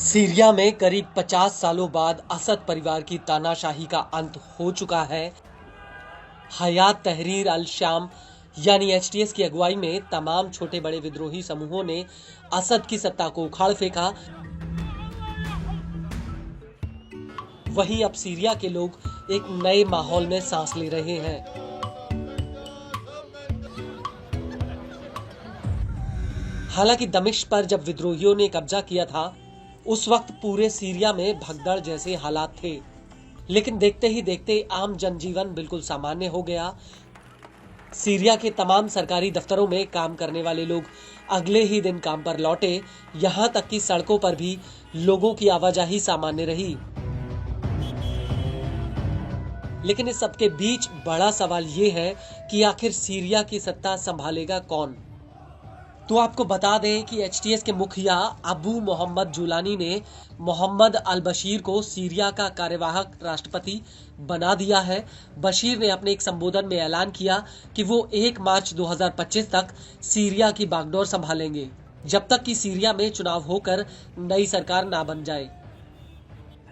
Syria में करीब 50 सालों बाद असद परिवार की तानाशाही का अंत हो चुका है। हयात तहरीर अल शाम यानी एचटीएस की अगुवाई में तमाम छोटे बड़े विद्रोही समूहों ने असद की सत्ता को उखाड़ फेंका। वहीं अब सीरिया के लोग एक नए माहौल में सांस ले रहे हैं। हालांकि दमिश्क पर जब विद्रोहियों ने कब्जा किया था, उस वक्त पूरे सीरिया में भगदड़ जैसे हालात थे। लेकिन देखते ही देखते आम जनजीवन बिल्कुल सामान्य हो गया। सीरिया के तमाम सरकारी दफ्तरों में काम करने वाले लोग अगले ही दिन काम पर लौटे। यहां तक कि सड़कों पर भी लोगों की आवाजाही सामान्य रही। लेकिन इस सबके बीच बड़ा सवाल ये है कि आखिर सीरिया की सत्ता संभालेगा कौन। तो आपको बता दें कि एचटीएस के मुखिया अबू मोहम्मद जुलानी ने मोहम्मद अल बशीर को सीरिया का कार्यवाहक राष्ट्रपति बना दिया है। बशीर ने अपने एक संबोधन में ऐलान किया कि वो 1 मार्च 2025 तक सीरिया की बागडोर संभालेंगे, जब तक कि सीरिया में चुनाव होकर नई सरकार ना बन जाए।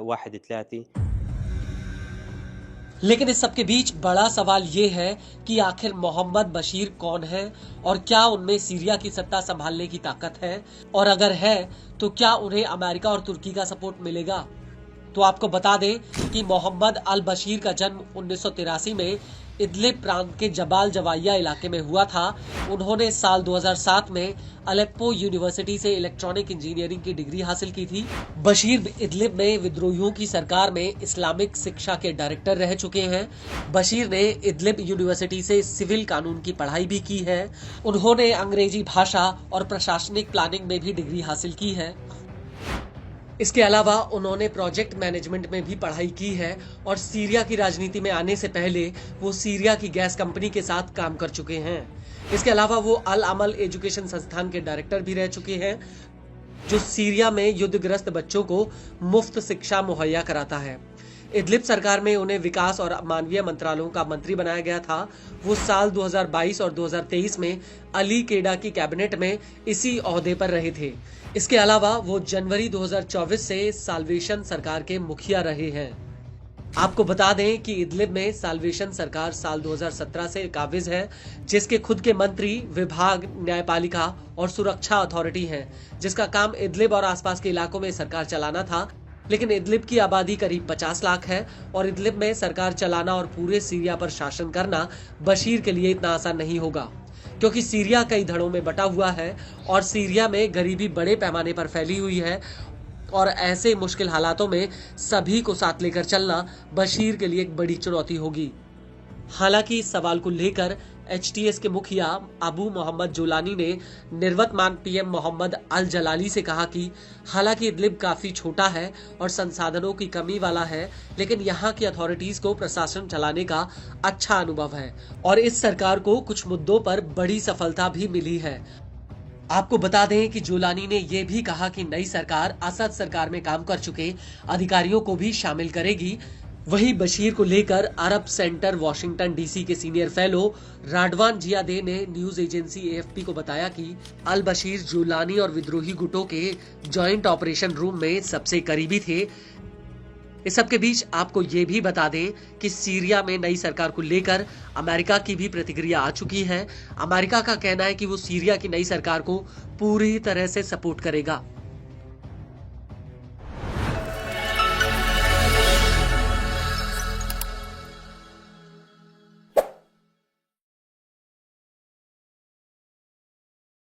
1/3। लेकिन इस सबके बीच बड़ा सवाल ये है कि आखिर मोहम्मद बशीर कौन है और क्या उनमें सीरिया की सत्ता संभालने की ताकत है, और अगर है तो क्या उन्हें अमेरिका और तुर्की का सपोर्ट मिलेगा। तो आपको बता दें कि मोहम्मद अल बशीर का जन्म 1983 में इदलिब प्रांत के जबाल जवाइया इलाके में हुआ था। उन्होंने साल 2007 में अलेप्पो यूनिवर्सिटी से इलेक्ट्रॉनिक इंजीनियरिंग की डिग्री हासिल की थी। बशीर इदलिब में विद्रोहियों की सरकार में इस्लामिक शिक्षा के डायरेक्टर रह चुके हैं। बशीर ने इदलिब यूनिवर्सिटी से सिविल कानून की पढ़ाई भी की है। उन्होंने अंग्रेजी भाषा और प्रशासनिक प्लानिंग में भी डिग्री हासिल की है। इसके अलावा उन्होंने प्रोजेक्ट मैनेजमेंट में भी पढ़ाई की है और सीरिया की राजनीति में आने से पहले वो सीरिया की गैस कंपनी के साथ काम कर चुके हैं। इसके अलावा वो अल अमल एजुकेशन संस्थान के डायरेक्टर भी रह चुके हैं, जो सीरिया में युद्धग्रस्त बच्चों को मुफ्त शिक्षा मुहैया कराता है। इदलिब सरकार में उन्हें विकास और मानवीय मंत्रालयों का मंत्री बनाया गया था। वो साल 2022 और 2023 में अली केडा की कैबिनेट में इसी ओहदे पर रहे थे। इसके अलावा वो जनवरी 2024 से साल्वेशन सरकार के मुखिया रहे हैं। आपको बता दें कि इदलिब में साल्वेशन सरकार साल 2017 से काबिज है, जिसके खुद के मंत्री, विभाग, न्यायपालिका और सुरक्षा अथॉरिटी है, जिसका काम इदलिब और आसपास के इलाकों में सरकार चलाना था। लेकिन इदलिब की आबादी करीब 50 लाख है और इदलिब में सरकार चलाना और पूरे सीरिया पर शासन करना बशीर के लिए इतना आसान नहीं होगा, क्योंकि सीरिया कई धड़ों में बटा हुआ है और सीरिया में गरीबी बड़े पैमाने पर फैली हुई है। और ऐसे मुश्किल हालातों में सभी को साथ लेकर चलना बशीर के लिए एक बड़ी चुनौती होगी। हालांकि इस सवाल को लेकर एचटीएस के मुखिया अबू मोहम्मद जुलानी ने निवर्तमान पीएम मोहम्मद अल जलाली से कहा कि हालांकि इदलिब काफी छोटा है और संसाधनों की कमी वाला है, लेकिन यहाँ की अथॉरिटीज को प्रशासन चलाने का अच्छा अनुभव है और इस सरकार को कुछ मुद्दों पर बड़ी सफलता भी मिली है। आपको बता दें कि जुलानी ने यह भी कहा कि नई सरकार असद सरकार में काम कर चुके अधिकारियों को भी शामिल करेगी। वहीं बशीर को लेकर अरब सेंटर वॉशिंगटन डीसी के सीनियर फेलो राडवान जियादे ने न्यूज एजेंसी एएफपी को बताया कि अल बशीर जुलानी और विद्रोही गुटों के जॉइंट ऑपरेशन रूम में सबसे करीबी थे। इस सब के बीच आपको ये भी बता दें कि सीरिया में नई सरकार को लेकर अमेरिका की भी प्रतिक्रिया आ चुकी है। अमेरिका का कहना है कि वो सीरिया की नई सरकार को पूरी तरह से सपोर्ट करेगा।